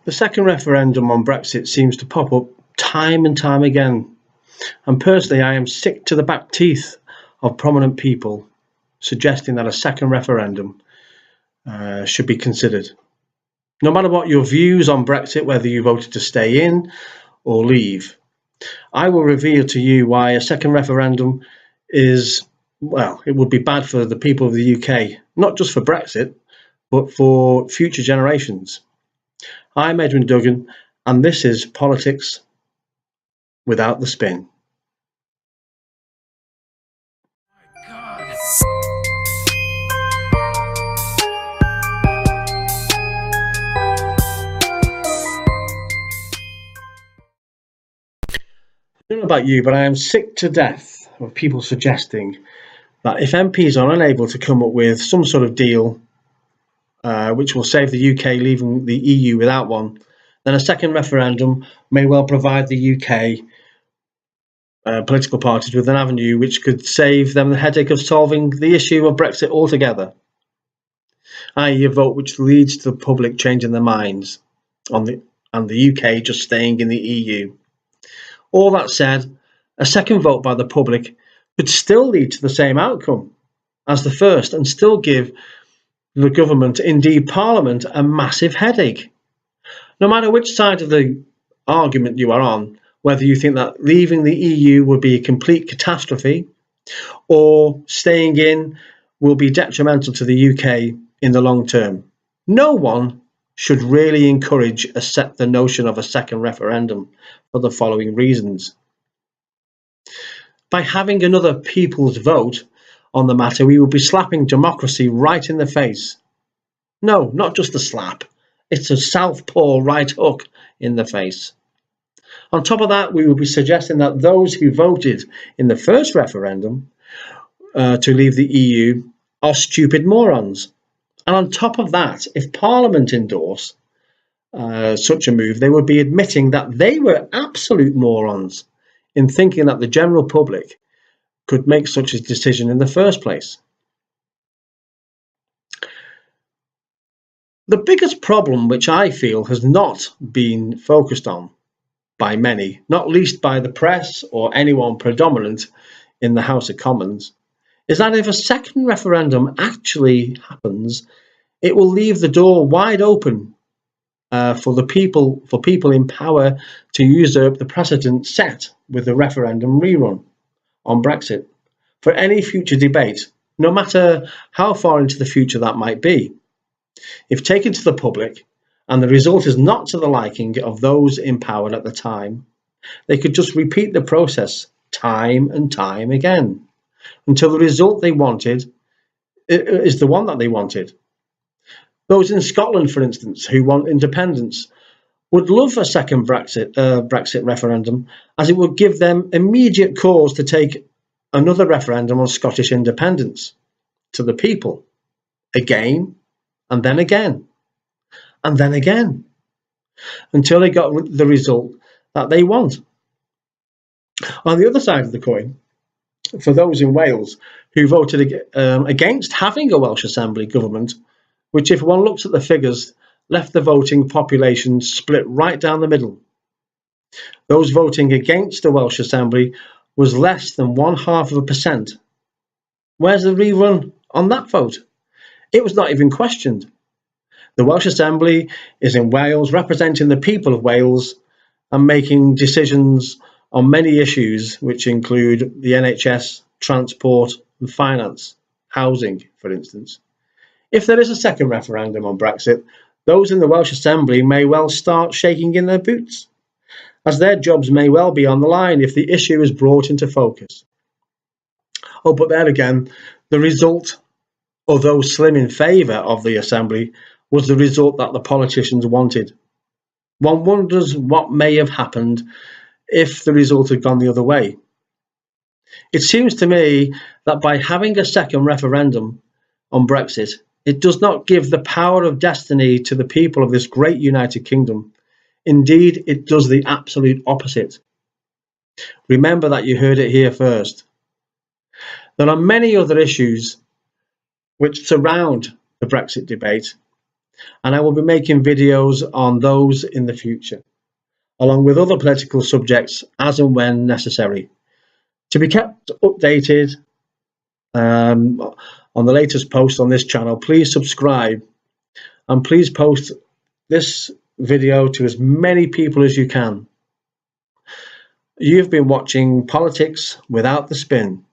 The second referendum on Brexit seems to pop up time and time again, and personally I am sick to the back teeth of prominent people suggesting that a second referendum should be considered. No matter what your views on Brexit, whether you voted to stay in or leave, I will reveal to you why a second referendum is, well, it would be bad for the people of the UK, not just for Brexit, but for future generations. I'm Edwin Duggan, and this is Politics Without the Spin. I don't know about you, but I am sick to death of people suggesting that if MPs are unable to come up with some sort of deal which will save the UK leaving the EU without one, then a second referendum may well provide the UK political parties with an avenue which could save them the headache of solving the issue of Brexit altogether, i.e. a vote which leads to the public changing their minds on the UK just staying in the EU. All that said, a second vote by the public could still lead to the same outcome as the first and still give the government, indeed Parliament, a massive headache. No matter which side of the argument you are on, whether you think that leaving the EU would be a complete catastrophe or staying in will be detrimental to the UK in the long term, no one should really encourage the notion of a second referendum for the following reasons. By having another people's vote on the matter, we will be slapping democracy right in the face. No, not just a slap. It's a southpaw right hook in the face. On top of that, we will be suggesting that those who voted in the first referendum to leave the EU are stupid morons. And on top of that, if Parliament endorse such a move, they would be admitting that they were absolute morons in thinking that the general public could make such a decision in the first place. The biggest problem, which I feel has not been focused on by many, not least by the press or anyone predominant in the House of Commons, is that if a second referendum actually happens, it will leave the door wide open for people in power to usurp the precedent set with the referendum rerun on Brexit for any future debate, no matter how far into the future that might be. If taken to the public and the result is not to the liking of those in power at the time, they could just repeat the process time and time again until the result they wanted is the one that they wanted. Those in Scotland, for instance, who want independence would love a second Brexit referendum, as it would give them immediate cause to take another referendum on Scottish independence to the people, again and then again and then again, until they got the result that they want. On the other side of the coin, for those in Wales who voted against having a Welsh Assembly government, which, if one looks at the figures, left the voting population split right down the middle. Those voting against the Welsh Assembly was less than 0.5%. Where's the rerun on that vote? It was not even questioned. The Welsh Assembly is in Wales, representing the people of Wales and making decisions on many issues, which include the NHS, transport and finance, housing, for instance. If there is a second referendum on Brexit, those in the Welsh Assembly may well start shaking in their boots, as their jobs may well be on the line if the issue is brought into focus. Oh, but there again, the result, although slim in favour of the Assembly, was the result that the politicians wanted. One wonders what may have happened if the result had gone the other way. It seems to me that by having a second referendum on Brexit, it does not give the power of destiny to the people of this great United Kingdom. Indeed, it does the absolute opposite. Remember that you heard it here first. There are many other issues which surround the Brexit debate, and I will be making videos on those in the future, along with other political subjects as and when necessary. To be kept updated on the latest posts on this channel, please subscribe and please post this video to as many people as you can. You've been watching Politics Without the Spin.